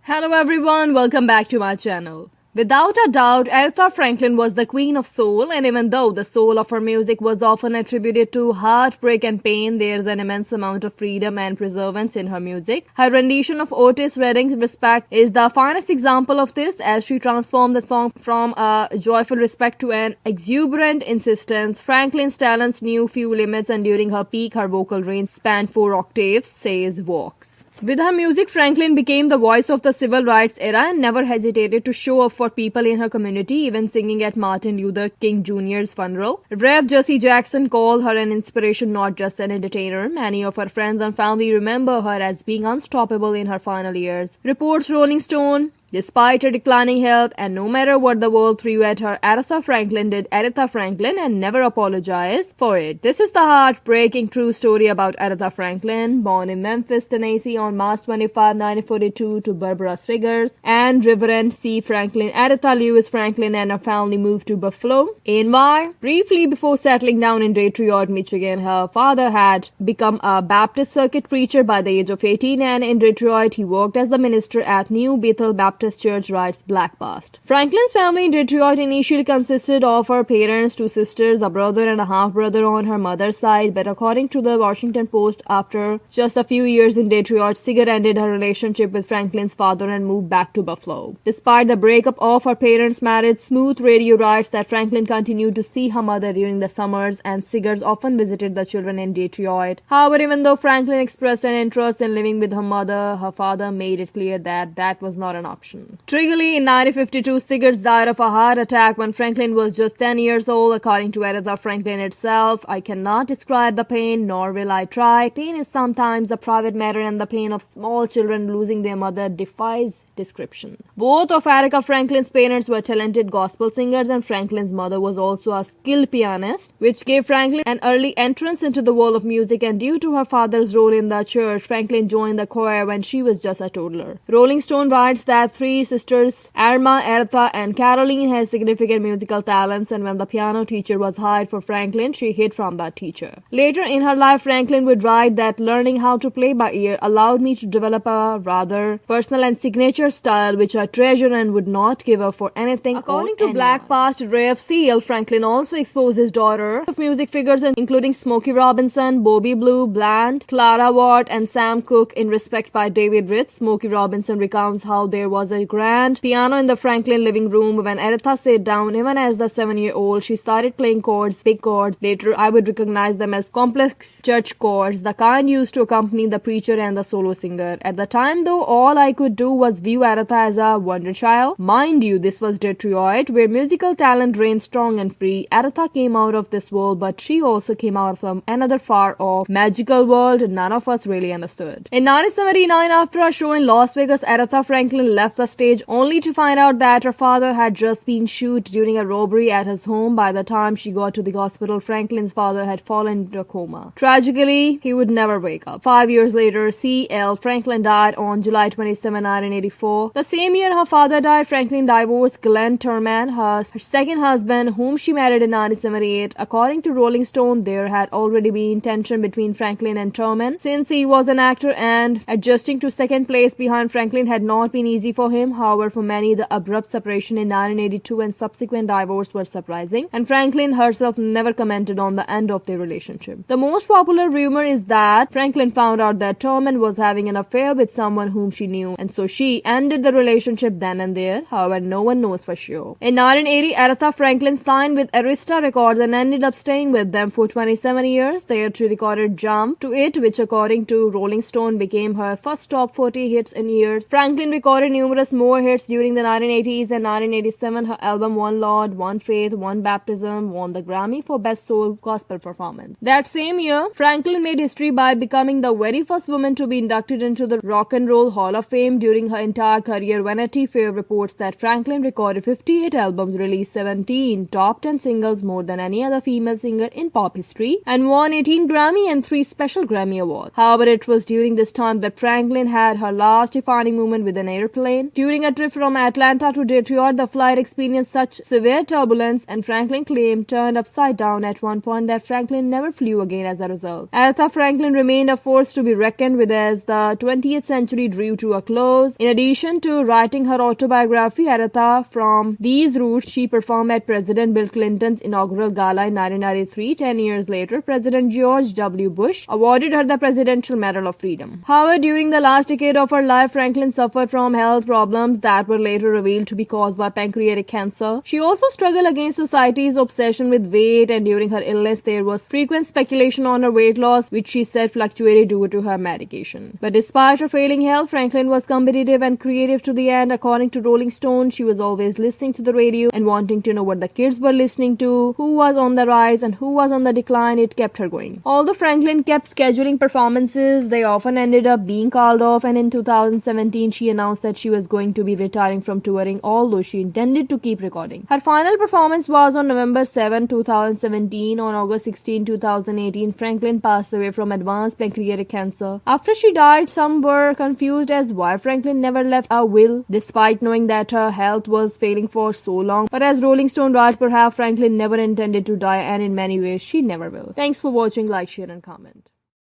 Hello everyone, welcome back to my channel. Without a doubt, Aretha Franklin was the queen of soul, and even though the soul of her music was often attributed to heartbreak and pain, there's an immense amount of freedom and perseverance in her music. Her rendition of Otis Redding's Respect is the finest example of this, as she transformed the song from a joyful respect to an exuberant insistence. Franklin's talents knew few limits, and during her peak, her vocal range spanned 4 octaves, says Vox. With her music, Franklin became the voice of the civil rights era and never hesitated to show up for people in her community, even singing at Martin Luther King Jr.'s funeral. Rev. Jesse Jackson called her an inspiration, not just an entertainer. Many of her friends and family remember her as being unstoppable in her final years. Reports Rolling Stone. Despite her declining health and no matter what the world threw at her, Aretha Franklin did Aretha Franklin and never apologized for it. This is the heartbreaking true story about Aretha Franklin, born in Memphis, Tennessee on March 25, 1942 to Barbara Siggers and Reverend C. Franklin. Aretha Lewis Franklin and her family moved to Buffalo, NY. Briefly before settling down in Detroit, Michigan, her father had become a Baptist circuit preacher by the age of 18, and in Detroit he worked as the minister at New Bethel Baptist Church, writes Black Past. Franklin's family in Detroit initially consisted of her parents, 2 sisters, a brother and a half-brother on her mother's side, but according to the Washington Post, after just a few years in Detroit, Sigurd ended her relationship with Franklin's father and moved back to Buffalo. Despite the breakup of her parents' marriage, Smooth Radio writes that Franklin continued to see her mother during the summers, and Sigurd often visited the children in Detroit. However, even though Franklin expressed an interest in living with her mother, her father made it clear that that was not an option. Triggerly, in 1952, Sigurd died of a heart attack when Franklin was just 10 years old. According to Aretha Franklin itself, "I cannot describe the pain, nor will I try. Pain is sometimes a private matter, and the pain of small children losing their mother defies description." Both of Aretha Franklin's parents were talented gospel singers, and Franklin's mother was also a skilled pianist, which gave Franklin an early entrance into the world of music, and due to her father's role in the church, Franklin joined the choir when she was just a toddler. Rolling Stone writes that 3 sisters, Irma, Aretha, and Caroline, had significant musical talents, and when the piano teacher was hired for Franklin, she hid from that teacher. Later in her life, Franklin would write that learning how to play by ear allowed me to develop a rather personal and signature style which I treasure and would not give up for anything. According to Black Past, Rev. C.L. Franklin also exposed his daughter of music figures including Smokey Robinson, Bobby Blue Bland, Clara Watt, and Sam Cooke in Respect by David Ritz. Smokey Robinson recounts how there was a grand piano in the Franklin living room. When Aretha sat down, even as the 7-year-old, she started playing chords, big chords. Later, I would recognize them as complex church chords, the kind used to accompany the preacher and the solo singer. At the time, though, all I could do was view Aretha as a wonder child. Mind you, this was Detroit, where musical talent reigned strong and free. Aretha came out of this world, but she also came out from another far-off, magical world none of us really understood. In 1979, after a show in Las Vegas, Aretha Franklin left the stage only to find out that her father had just been shot during a robbery at his home. By the time she got to the hospital, Franklin's father had fallen into a coma. Tragically, he would never wake up. 5 years later, C.L. Franklin died on July 27, 1984. The same year her father died, Franklin divorced Glenn Turman, her second husband, whom she married in 1978. According to Rolling Stone, there had already been tension between Franklin and Turman since he was an actor, and adjusting to second place behind Franklin had not been easy for him. However, for many, the abrupt separation in 1982 and subsequent divorce were surprising, and Franklin herself never commented on the end of their relationship. The most popular rumor is that Franklin found out that Turman was having an affair with someone whom she knew, and so she ended the relationship then and there. However, no one knows for sure. In 1980, Aretha Franklin signed with Arista Records and ended up staying with them for 27 years. There she recorded Jump to It, which according to Rolling Stone became her first top 40 hits in years. Franklin recorded numerous more hits during the 1980s, and 1987 her album One Lord, One Faith, One Baptism won the Grammy for Best Soul Gospel Performance. That same year, Franklin made history by becoming the very first woman to be inducted into the Rock and Roll Hall of Fame. During her entire career, Vanity Fair reports that Franklin recorded 58 albums, released 17 top 10 singles, more than any other female singer in pop history, and won 18 Grammy and 3 special Grammy awards. However, it was during this time that Franklin had her last defining moment with an airplane. plane. During a trip from Atlanta to Detroit, the flight experienced such severe turbulence, and Franklin claimed turned upside down at one point, that Franklin never flew again as a result. Aretha Franklin remained a force to be reckoned with as the 20th century drew to a close. In addition to writing her autobiography, Aretha, from these roots, she performed at President Bill Clinton's inaugural gala in 1993. 10 years later, President George W. Bush awarded her the Presidential Medal of Freedom. However, during the last decade of her life, Franklin suffered from health problems that were later revealed to be caused by pancreatic cancer. She also struggled against society's obsession with weight, and during her illness, there was frequent speculation on her weight loss, which she said fluctuated due to her medication. But despite her failing health, Franklin was competitive and creative to the end. According to Rolling Stone, she was always listening to the radio and wanting to know what the kids were listening to, who was on the rise and who was on the decline. It kept her going. Although Franklin kept scheduling performances, they often ended up being called off, and in 2017 she announced that she was going to be retiring from touring, although she intended to keep recording. Her final performance was on November 7, 2017. On August 16, 2018, Franklin passed away from advanced pancreatic cancer. After she died, some were confused as why Franklin never left a will, despite knowing that her health was failing for so long. But as Rolling Stone writes, perhaps Franklin never intended to die, and in many ways she never will. Thanks for watching. Like, share and comment.